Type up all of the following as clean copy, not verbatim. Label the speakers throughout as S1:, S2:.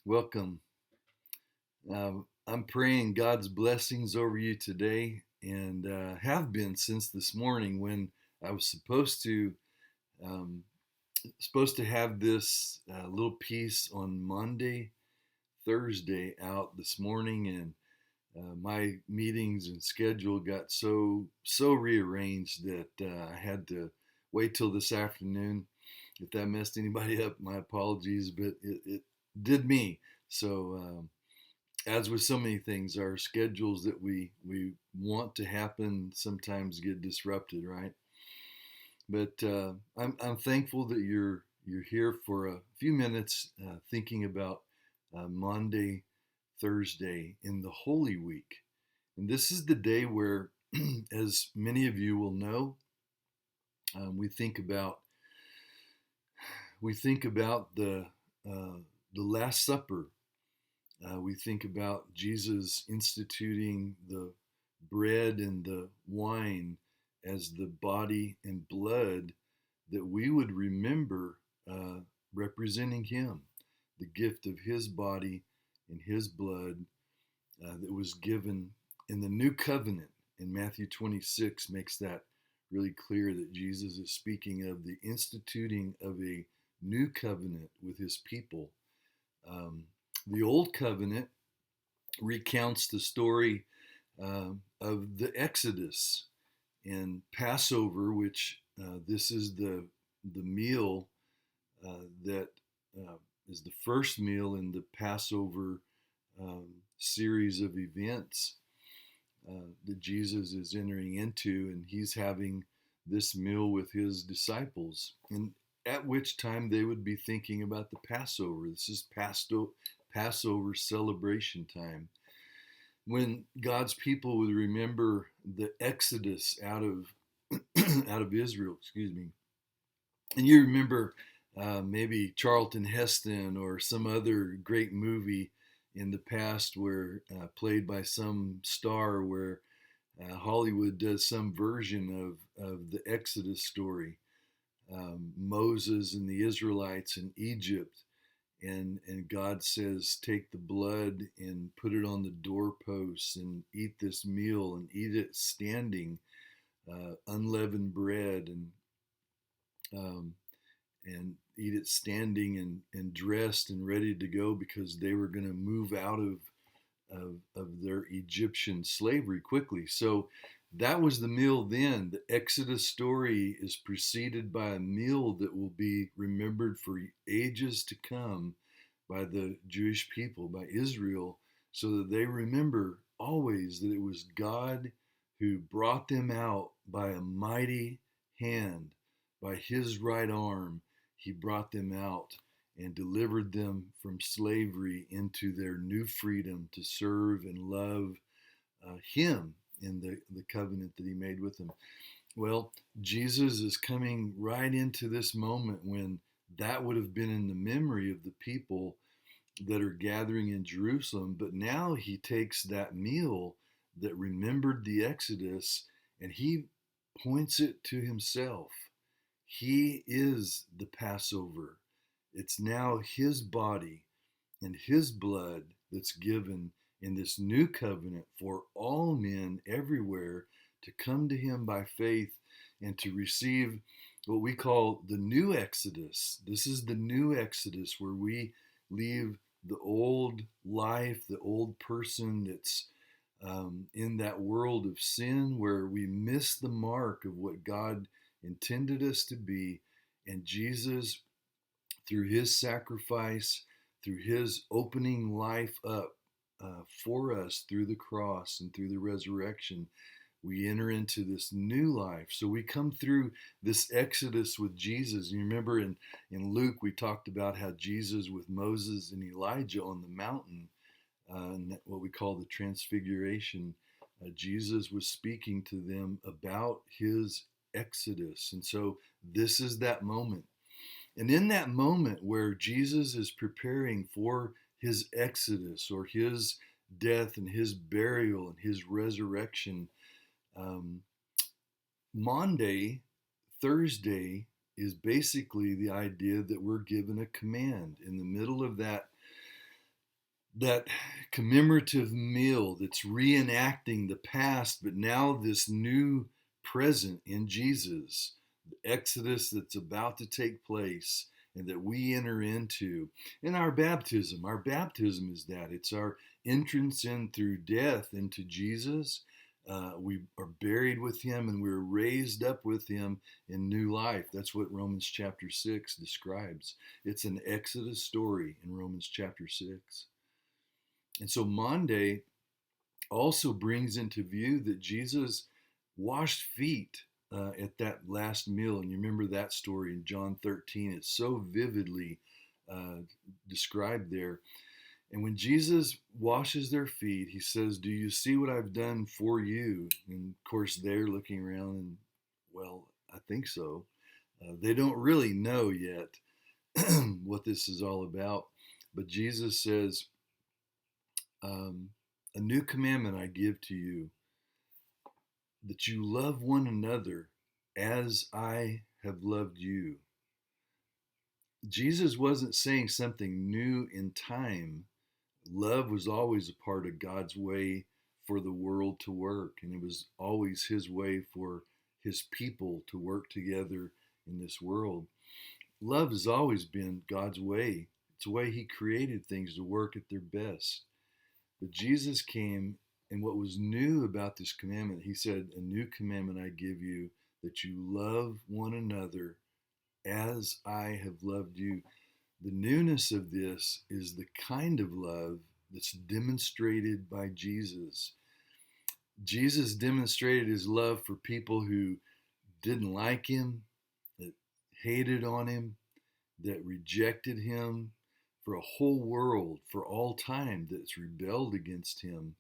S1: Welcome. I'm praying God's blessings over you today and have been since this morning when I was um, supposed to have this little piece on Maundy Thursday out this morning, and my meetings and schedule got so rearranged that I had to wait till this afternoon. If that messed anybody up, my apologies, but it did me. So, as with so many things, our schedules that we want to happen sometimes get disrupted, right? But I'm thankful that you're here for a few minutes thinking about Maundy Thursday in the Holy Week, and this is the day where, as many of you will know, we think about uh, the Last Supper. We think about Jesus instituting the bread and the wine as the body and blood that we would remember representing Him, the gift of His body and His blood that was given in the new covenant. And Matthew 26 makes that really clear that Jesus is speaking of the instituting of a new covenant with His people. Um, the old covenant recounts the story of the Exodus and Passover, which this is the meal that is the first meal in the Passover series of events that Jesus is entering into, and he's having this meal with his disciples, and at which time they would be thinking about the Passover. This is Passover celebration time, when God's people would remember the Exodus out of out of Israel. Excuse me. And you remember maybe Charlton Heston or some other great movie in the past where played by some star where Hollywood does some version of the Exodus story. Moses and the Israelites in Egypt, and God says, take the blood and put it on the doorposts and eat this meal and eat it standing, unleavened bread, um, and eat it standing and dressed and ready to go, because they were going to move out of their Egyptian slavery quickly. So that was the meal then. The Exodus story is preceded by a meal that will be remembered for ages to come by the Jewish people, by Israel, so that they remember always that it was God who brought them out by a mighty hand, by His right arm. He brought them out and delivered them from slavery into their new freedom to serve and love Him in the covenant that He made with them. Well, Jesus is coming right into this moment when that would have been in the memory of the people that are gathering in Jerusalem. But now He takes that meal that remembered the Exodus and He points it to Himself. He is the Passover. It's now His body and His blood that's given in this new covenant for all men everywhere to come to Him by faith and to receive what we call the new Exodus. This is the new Exodus where we leave the old life, the old person that's in that world of sin where we miss the mark of what God intended us to be. And Jesus, through His sacrifice, through His opening life up for us through the cross and through the resurrection, we enter into this new life. So we come through this Exodus with Jesus. You remember in Luke, we talked about how Jesus with Moses and Elijah on the mountain, what we call the transfiguration, Jesus was speaking to them about His Exodus. And so this is that moment. And in that moment where Jesus is preparing for His Exodus, or His death and His burial and His resurrection, um, Maundy Thursday is basically the idea that we're given a command in the middle of that that commemorative meal that's reenacting the past, but now this new present in Jesus, the Exodus that's about to take place and that we enter into. In our baptism is that it's our entrance in through death into Jesus. We are buried with him and we're raised up with him in new life. That's what Romans chapter 6 describes. It's an Exodus story in Romans chapter 6. And so Maundy also brings into view that Jesus washed feet at that last meal. And you remember that story in John 13. It's so vividly described there. And when Jesus washes their feet, he says, "Do you see what I've done for you?" And of course, they're looking around and, well, I think so. They don't really know yet what this is all about. But Jesus says, "A new commandment I give to you, that you love one another as I have loved you." Jesus wasn't saying something new in time. Love was always a part of God's way for the world to work, and it was always his way for his people to work together in this world. Love has always been God's way. It's the way he created things to work at their best. But Jesus came, and what was new about this commandment, he said, "A new commandment I give you, that you love one another as I have loved you." The newness of this is the kind of love that's demonstrated by Jesus. Jesus demonstrated his love for people who didn't like him, that hated on him, that rejected him, for a whole world, for all time, that's rebelled against him.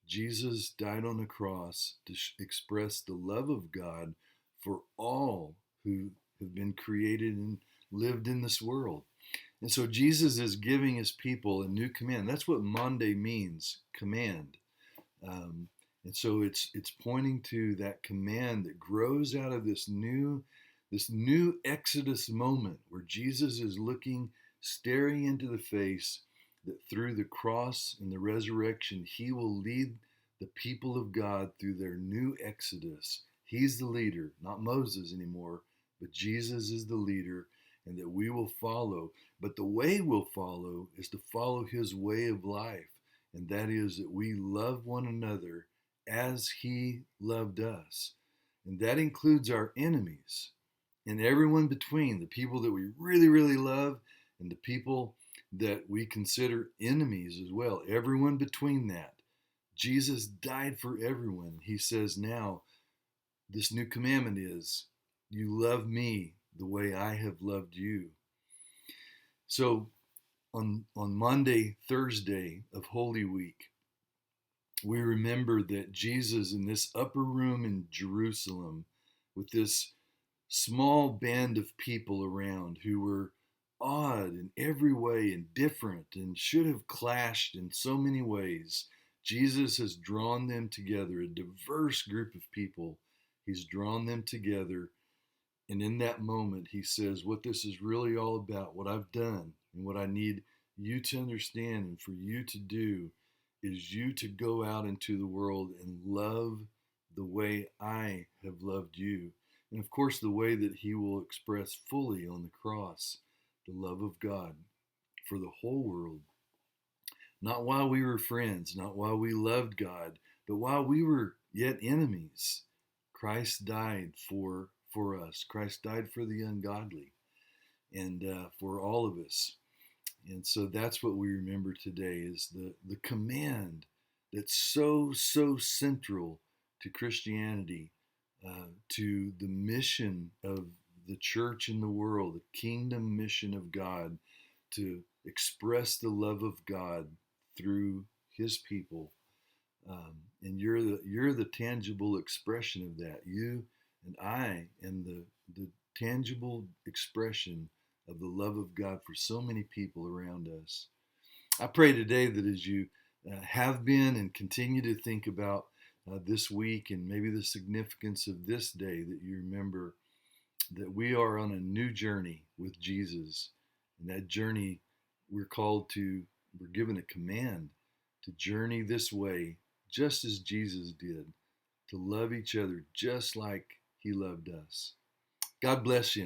S1: Jesus died on the cross to express the love of God for all who have been created and lived in this world. And so Jesus is giving his people a new command. That's what Maundy means, command. Um, and so it's pointing to that command that grows out of this new Exodus moment where Jesus is looking, staring into the face, that through the cross and the resurrection, he will lead the people of God through their new Exodus. He's the leader, not Moses anymore, but Jesus is the leader, and that we will follow. But the way we'll follow is to follow his way of life, and that is that we love one another as he loved us. And that includes our enemies and everyone between, the people that we really, really love and the people that we consider enemies as well. Everyone between that. Jesus died for everyone. He says now, this new commandment is, you love me the way I have loved you. So on Maundy Thursday of Holy Week, we remember that Jesus in this upper room in Jerusalem with this small band of people around who were odd in every way and different and should have clashed in so many ways. Jesus has drawn them together, a diverse group of people. He's drawn them together. And in that moment, he says, what this is really all about, what I've done and what I need you to understand and for you to do is you to go out into the world and love the way I have loved you. And of course, the way that he will express fully on the cross, the love of God for the whole world. Not while we were friends, not while we loved God, but while we were yet enemies. Christ died for us. Christ died for the ungodly and for all of us. And so that's what we remember today is the command that's so central to Christianity, to the mission of the church in the world, the kingdom mission of God, to express the love of God through his people. And you're the tangible expression of that. You and I am the tangible expression of the love of God for so many people around us. I pray today that as you have been and continue to think about this week and maybe the significance of this day, that you remember that we are on a new journey with Jesus. And that journey, we're called to we're given a command to journey this way just as Jesus did, to love each other just like he loved us. God bless you.